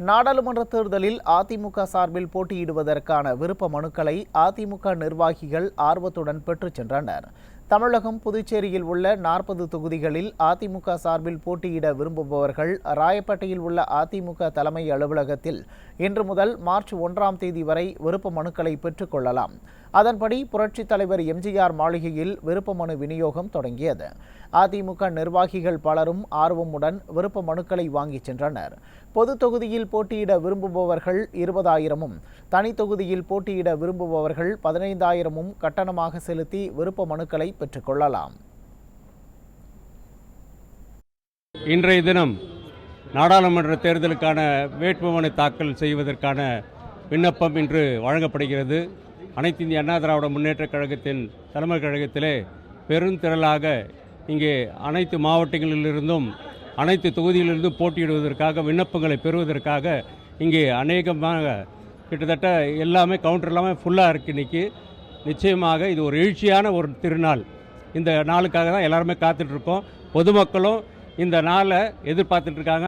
நாடாளுமன்ற தேர்தலில் அதிமுக சார்பில் போட்டியிடுவதற்கான விருப்ப மனுக்களை அதிமுக நிர்வாகிகள் ஆர்வத்துடன் பெற்றுச் சென்றனர். தமிழகம், புதுச்சேரியில் உள்ள 40 தொகுதிகளில் அதிமுக சார்பில் போட்டியிட விரும்புபவர்கள் ராயப்பேட்டையில் உள்ள அதிமுக தலைமை அலுவலகத்தில் இன்று முதல் மார்ச் 1ஆம் தேதி வரை விருப்ப மனுக்களை பெற்றுக் கொள்ளலாம். அதன்படி புரட்சித் தலைவர் எம்ஜிஆர் மாளிகையில் விருப்ப மனு விநியோகம் தொடங்கியது. அதிமுக நிர்வாகிகள் பலரும் ஆர்வமுடன் விருப்ப மனுக்களை வாங்கிச் சென்றனர். பொது தொகுதியில் போட்டியிட விரும்புபவர்கள் 20,000-ம், தனி தொகுதியில் போட்டியிட விரும்புபவர்கள் 15,000-ம் கட்டணமாக செலுத்தி விருப்ப மனுக்களை பெற்றுக் கொள்ளலாம். இன்றைய தினம் நாடாளுமன்ற தேர்தலுக்கான வேட்புமனு தாக்கல் செய்வதற்கான விண்ணப்பம் இன்று வழங்கப்படுகிறது. அனைத்து இந்திய அண்ணா திராவிட முன்னேற்றக் கழகத்தின் தலைமைக் கழகத்திலே பெருந்திரளாக இங்கே அனைத்து மாவட்டங்களிலிருந்தும் அனைத்து தொகுதியிலிருந்தும் போட்டியிடுவதற்காக விண்ணப்பங்களை பெறுவதற்காக இங்கே அநேகமாக கிட்டத்தட்ட எல்லாமே கவுண்டர் எல்லாமே ஃபுல்லாக இருக்குது. இன்றைக்கி நிச்சயமாக இது ஒரு எழுச்சியான ஒரு திருநாள். இந்த நாளுக்காக தான் எல்லாருமே காத்துட்ருக்கோம். பொதுமக்களும் இந்த நாளை எதிர்பார்த்துட்ருக்காங்க.